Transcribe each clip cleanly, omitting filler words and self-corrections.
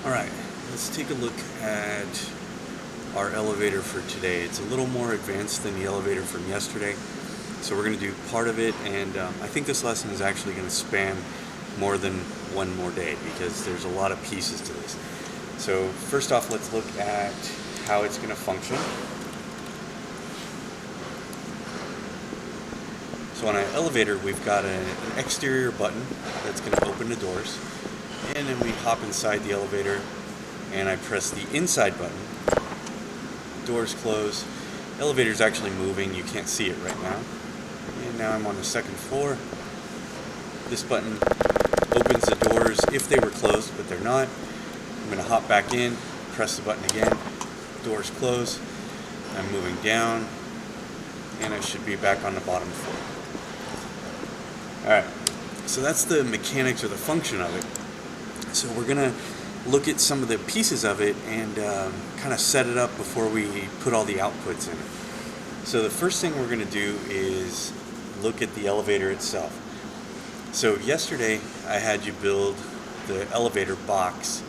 Alright, let's take a look at our elevator for today. It's a little more advanced than the elevator from yesterday, so we're going to do part of it, and I think this lesson is actually going to span more than one more day because there's a lot of pieces to this. So first off, let's look at how it's going to function. So on our elevator, we've got an exterior button that's going to open the doors, and then we hop inside the elevator and I press the inside button. Doors close. Elevator's actually moving. You can't see it right now. And now I'm on the second floor. This button opens the doors if they were closed, but they're not. I'm going to hop back in, press the button again. Doors close. I'm moving down, and I should be back on the bottom floor. Alright, so that's the mechanics or the function of it. So we're going to look at some of the pieces of it and kind of set it up before we put all the outputs in it. So the first thing we're going to do is look at the elevator itself. So yesterday I had you build the elevator box,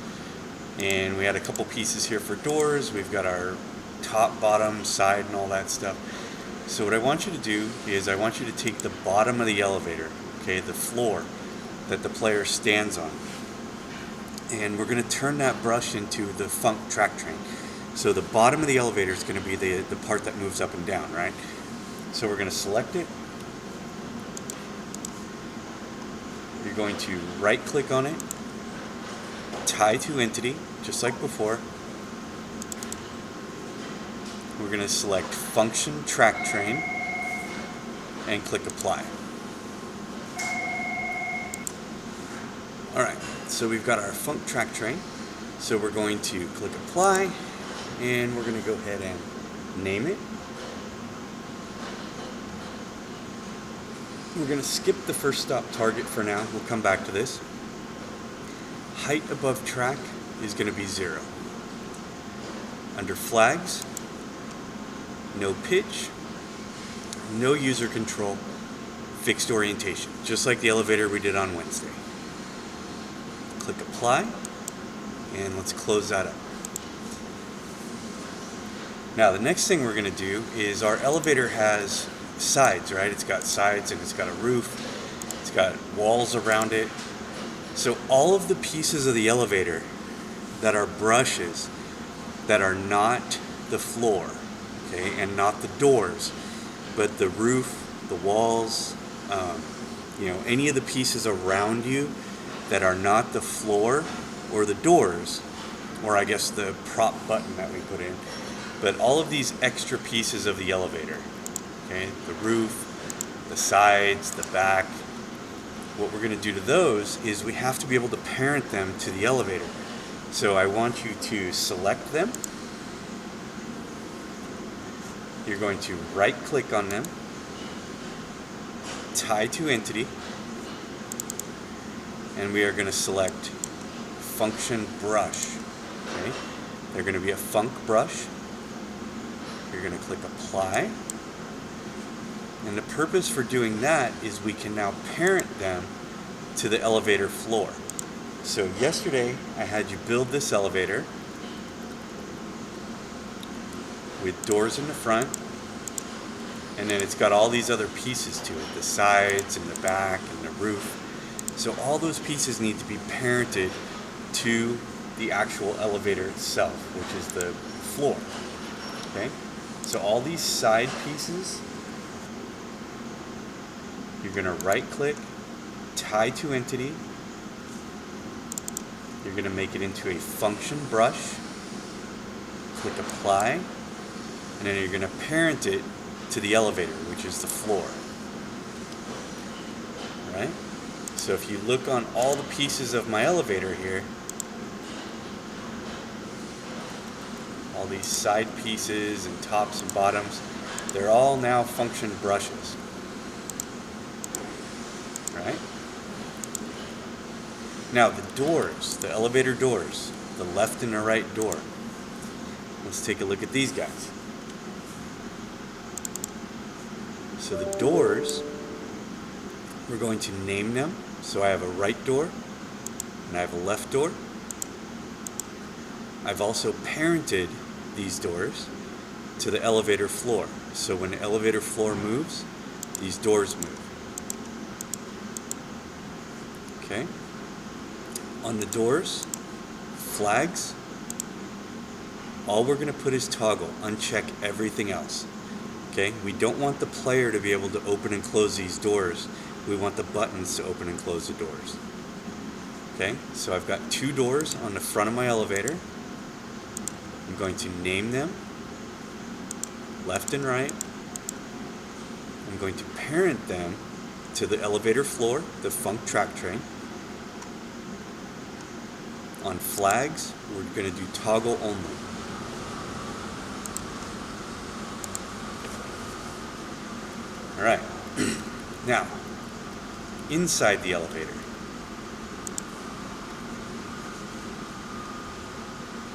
and we had a couple pieces here for doors. We've got our top, bottom, side, and all that stuff. So what I want you to do is I want you to take the bottom of the elevator, okay, the floor that the player stands on, and we're going to turn that brush into the Funk track train. So the bottom of the elevator is going to be the part that moves up and down, right? So we're going to select it. You're going to right click on it, tie to entity, just like before. We're going to select function track train and click apply. Alright, so we've got our Funk track train. So we're going to click apply, and we're going to go ahead and name it. We're going to skip the first stop target for now. We'll come back to this. Height above track is going to be 0. Under flags, no pitch, no user control, fixed orientation, just like the elevator we did on Wednesday. Click apply, and let's close that up. Now the next thing we're going to do is our elevator has sides, right? It's got sides and it's got a roof, it's got walls around it. So all of the pieces of the elevator that are brushes that are not the floor, okay, and not the doors, but the roof, the walls, any of the pieces around you that are not the floor or the doors, or I guess the prop button that we put in, but all of these extra pieces of the elevator, okay, the roof, the sides, the back, what we're going to do to those is we have to be able to parent them to the elevator. So I want you to select them. You're going to right click on them, tie to entity, and we are going to select function brush. Okay? They're going to be a Funk brush. You're going to click apply. And the purpose for doing that is we can now parent them to the elevator floor. So yesterday I had you build this elevator with doors in the front, and then it's got all these other pieces to it, the sides and the back and the roof. So all those pieces need to be parented to the actual elevator itself, which is the floor. Okay? So all these side pieces, you're going to right click, tie to entity, you're going to make it into a function brush, click apply, and then you're going to parent it to the elevator, which is the floor. Alright? So if you look on all the pieces of my elevator here, all these side pieces and tops and bottoms, they're all now function brushes. Right? Now the doors, the elevator doors, the left and the right door. Let's take a look at these guys. So the doors, we're going to name them. So I have a right door and I have a left door. I've also parented these doors to the elevator floor. So when the elevator floor moves, these doors move. Okay? On the doors, flags, all we're going to put is toggle, uncheck everything else. Okay? We don't want the player to be able to open and close these doors. We want the buttons to open and close the doors. Okay? So I've got 2 doors on the front of my elevator. I'm going to name them left and right. I'm going to parent them to the elevator floor, the Funk track train. On flags, we're going to do toggle only. Alright, now, inside the elevator,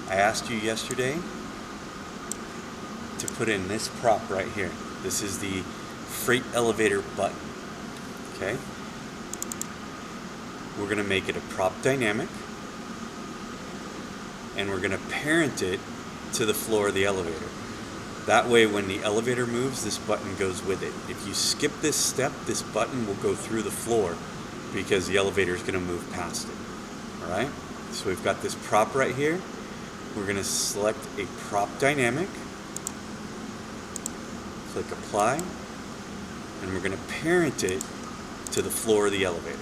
I asked you yesterday to put in this prop right here. This is the freight elevator button. Okay? We're going to make it a prop dynamic, and we're going to parent it to the floor of the elevator. That way when the elevator moves, this button goes with it. If you skip this step, this button will go through the floor because the elevator is going to move past it. Alright? So we've got this prop right here. We're going to select a prop dynamic, click apply, and we're going to parent it to the floor of the elevator.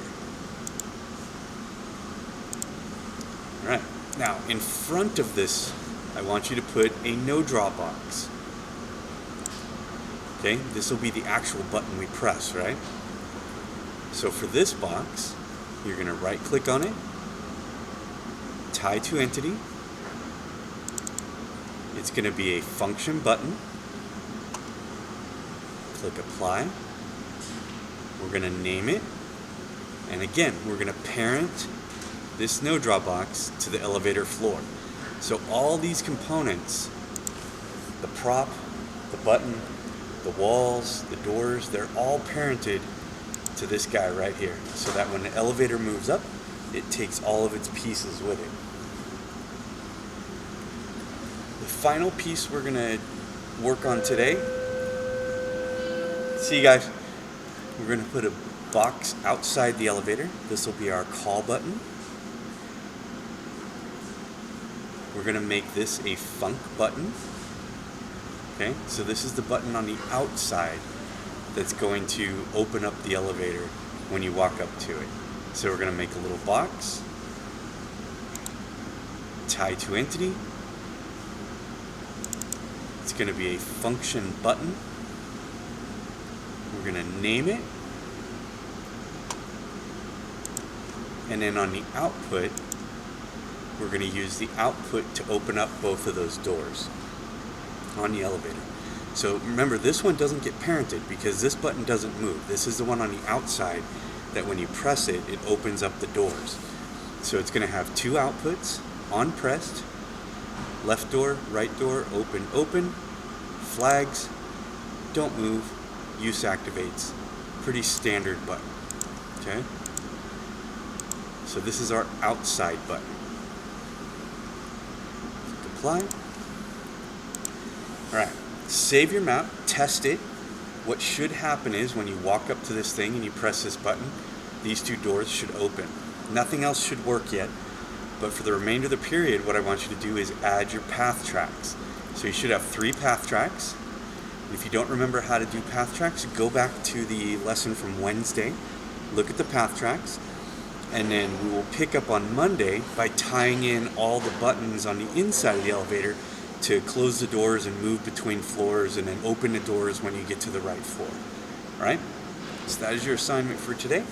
Alright, now in front of this, I want you to put a no draw box. Okay, this will be the actual button we press, right? So for this box, you're going to right click on it, tie to entity. It's going to be a function button. Click apply. We're going to name it. And again, we're going to parent this no draw box to the elevator floor. So all these components, the prop, the button, the walls, the doors, they're all parented to this guy right here. So that when the elevator moves up, it takes all of its pieces with it. The final piece we're going to work on today, see you guys, we're going to put a box outside the elevator. This will be our call button. We're going to make this a funk button. Okay, so this is the button on the outside that's going to open up the elevator when you walk up to it. So we're going to make a little box, tie to entity. It's going to be a function button. We're going to name it. And then on the output, we're going to use the output to open up both of those doors on the elevator. So remember, this one doesn't get parented because this button doesn't move. This is the one on the outside that when you press it, it opens up the doors. So it's going to have 2 outputs, on pressed, left door, right door, open, open, flags, don't move, use activates. Pretty standard button. Okay? So this is our outside button. Apply. Alright, save your map, test it. What should happen is when you walk up to this thing and you press this button, these 2 doors should open. Nothing else should work yet, but for the remainder of the period, what I want you to do is add your path tracks. So you should have 3 path tracks. If you don't remember how to do path tracks, go back to the lesson from Wednesday, look at the path tracks, and then we will pick up on Monday by tying in all the buttons on the inside of the elevator to close the doors and move between floors and then open the doors when you get to the right floor. All right? So that is your assignment for today.